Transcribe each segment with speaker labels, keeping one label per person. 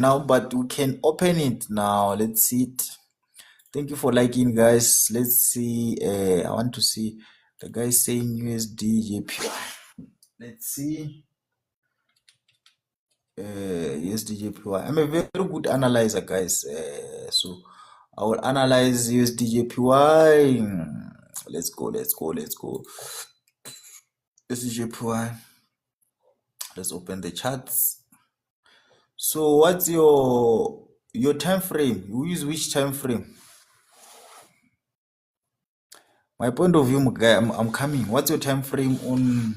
Speaker 1: now, but we can open it now. Let's see it. Thank you for liking, guys. Let's see. I want to see the guy saying USDJPY. Let's see. USDJPY. I'm a very good analyzer, guys. So I will analyze USDJPY. Let's go. USDJPY. Let's open the charts. So what's your time frame? You use which time frame? My point of view, guy, I'm coming. What's your time frame on?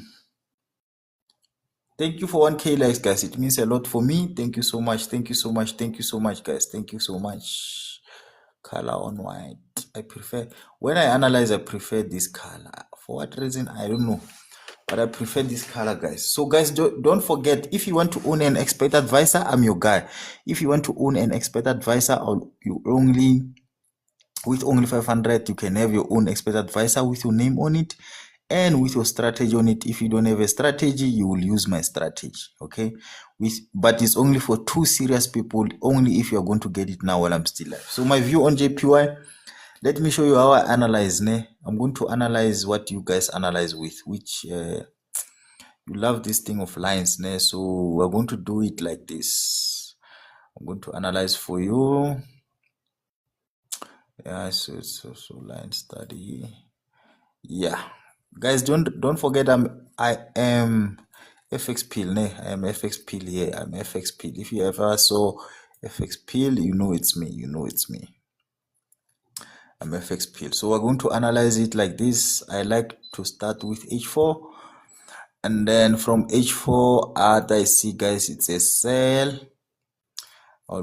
Speaker 1: Thank you for 1K likes, guys. It means a lot for me. Thank you so much. Thank you so much. Thank you so much, guys. Thank you so much. Color on white. I prefer, when I analyze, I prefer this color. For what reason? I don't know. But I prefer this color, guys. So, guys, don't forget, if you want to own an expert advisor, I'm your guy. If you want to own an expert advisor, with only 500, you can have your own expert advisor with your name on it and with your strategy on it. If you don't have a strategy, you will use my strategy, okay? But it's only for 2 serious people, only if you're going to get it now while I'm still live. So my view on JPY, let me show you how I analyze. I'm going to analyze what you guys analyze with, which you love this thing of lines. So we're going to do it like this. I'm going to analyze for you. Yeah, so line study. Yeah, guys, don't forget I am FX Peel. I am FX Peel here. I'm FX Peel. If you ever saw FX Peel, you know it's me. I'm FX Peel. So we're going to analyze it like this. I like to start with H4, and then from H4 I see, guys, it's a sell. I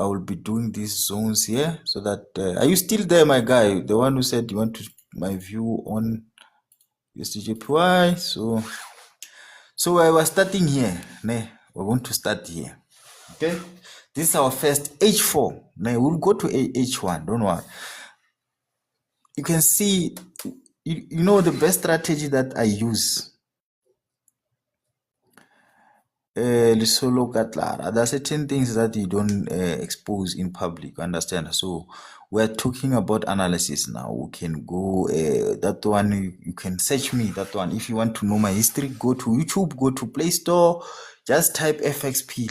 Speaker 1: will be doing these zones here so that are you still there, my guy? The one who said you want to my view on USDJPY. So I was starting here. We're going to start here. Okay, this is our first H4. Now we'll go to H1. Don't worry. You can see, you know, the best strategy that I use. There are certain things that you don't expose in public, understand? So we're talking about analysis now. We can go that one, you can search me, that one. If you want to know my history, go to YouTube, go to Play Store, just type FXP,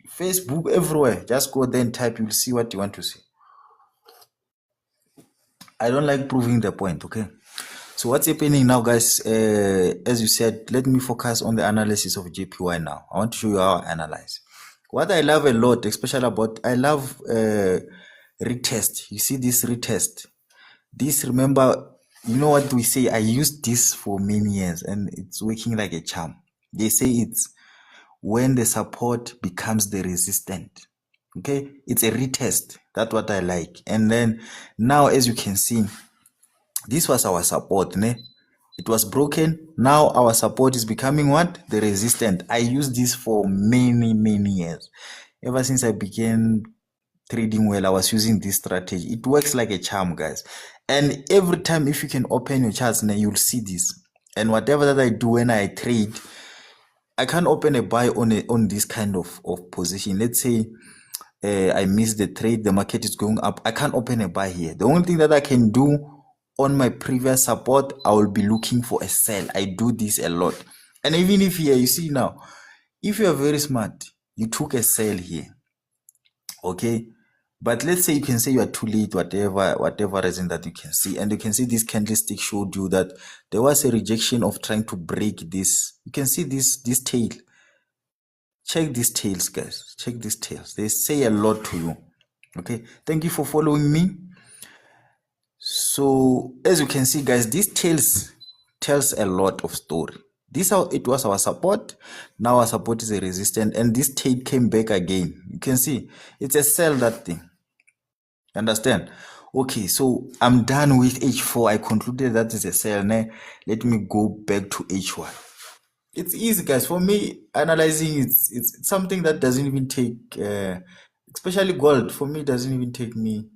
Speaker 1: Facebook, everywhere. Just go there and type, you'll see what you want to see. I don't like proving the point, okay? So what's happening now, guys? As you said, let me focus on the analysis of JPY now. I want to show you how I analyze. What I love a lot, especially about, I love retest. You see this retest. This, remember, you know what we say? I used this for many years and it's working like a charm. They say it's when the support becomes the resistant. Okay, it's a retest. That's what I like. And then now, as you can see, this was our support. It was broken. Now our support is becoming what? The resistant. I used this for many years. Ever since I began trading well, I was using this strategy. It works like a charm, guys. And every time, if you can open your charts, you'll see this. And whatever that I do when I trade, I can't open a buy on this kind of position. Let's say I miss the trade, the market is going up. I can't open a buy here. The only thing that I can do on my previous support, I will be looking for a sell. I do this a lot. And even if here, you see now, if you are very smart, you took a sell here. Okay. But let's say you can say you are too late, whatever reason that you can see. And you can see this candlestick showed you that there was a rejection of trying to break this. You can see this tail. Check these tails, guys. Check these tails. They say a lot to you. Okay. Thank you for following me. So as you can see, guys, this tells a lot of story. This how it was our support. Now our support is a resistance, and this tail came back again. You can see it's a sell, that thing. Understand? Okay, so I'm done with H4. I concluded that is a sell. Now let me go back to H1. It's easy, guys. For me, analyzing it's something that doesn't even take especially gold. For me, it doesn't even take me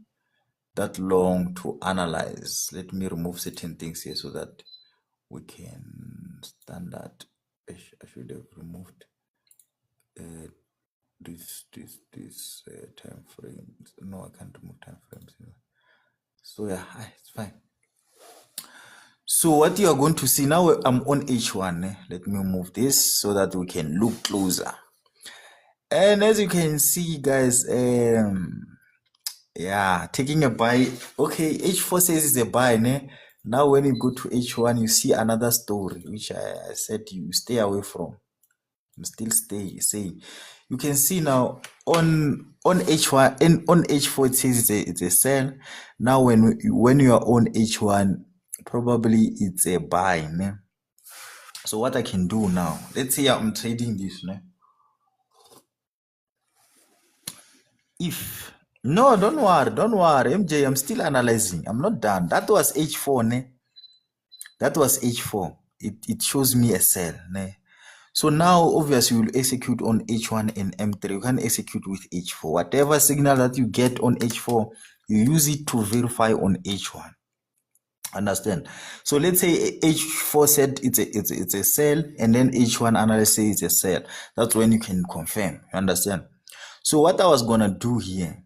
Speaker 1: that long to analyze. Let me remove certain things here so that we can standard. I should have removed this time frames. No, I can't remove time frames. So yeah, it's fine. So what you are going to see now, I'm on H1. Let me move this so that we can look closer. And as you can see, guys, yeah, taking a buy. Okay, H4 says it's a buy. Now when you go to H1, you see another story, which I said you stay away from. I'm still saying. You can see now on H1 and on H4 it says it's a sell. Now when you are on H1, probably it's a buy. So what I can do now, let's say I'm trading this. If no, don't worry, MJ, I'm still analyzing. I'm not done. That was H4. That was H4. It shows me a sell. So now obviously you will execute on H1 and M3. You can execute with H4. Whatever signal that you get on H4, you use it to verify on H1. Understand? So let's say H4 said it's a sell, and then H1 analyst says it's a sell. That's when you can confirm. You understand? So what I was gonna do here,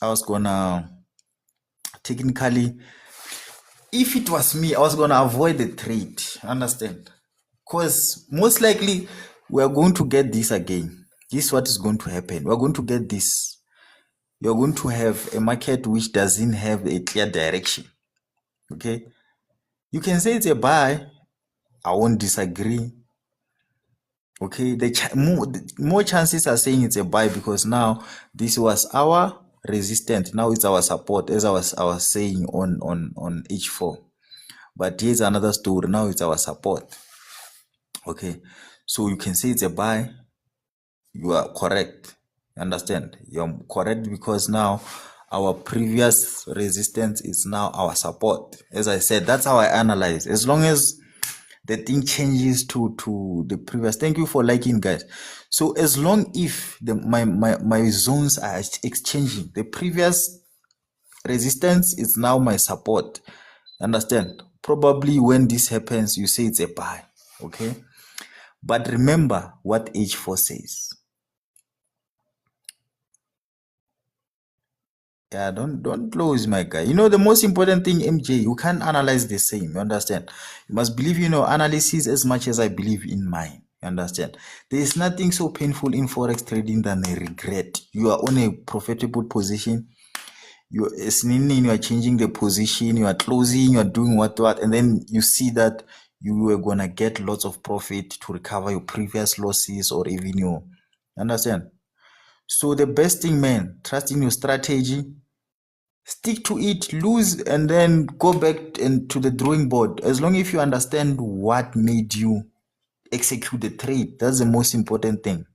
Speaker 1: I was gonna technically, if it was me, I was gonna avoid the trade. Understand? Because most likely we are going to get this again. This is what is going to happen. We're going to get this. You're going to have a market which doesn't have a clear direction. Okay, you can say it's a buy. I won't disagree. Okay, the more chances are saying it's a buy, because now this was our resistance, now it's our support, as I was saying on H4. But here's another story. Now it's our support. Okay, so you can say it's a buy. You are correct. Understand? You're correct, because now our previous resistance is now our support. As I said, that's how I analyze. As long as the thing changes to the previous. Thank you for liking, guys. So as long if my zones are exchanging, the previous resistance is now my support. Understand? Probably when this happens, you say it's a buy. Okay, but remember what H4 says. Yeah, don't close, my guy. You know, the most important thing, MJ, you can't analyze the same. You understand? You must believe in your analysis as much as I believe in mine. You understand? There is nothing so painful in forex trading than a regret. You are on a profitable position. You are changing the position. You are closing. You are doing what, and then you see that you were gonna get lots of profit to recover your previous losses, or even your. Understand? So the best thing, man, trust in your strategy. Stick to it, lose, and then go back to the drawing board. As long as you understand what made you execute the trade, that's the most important thing.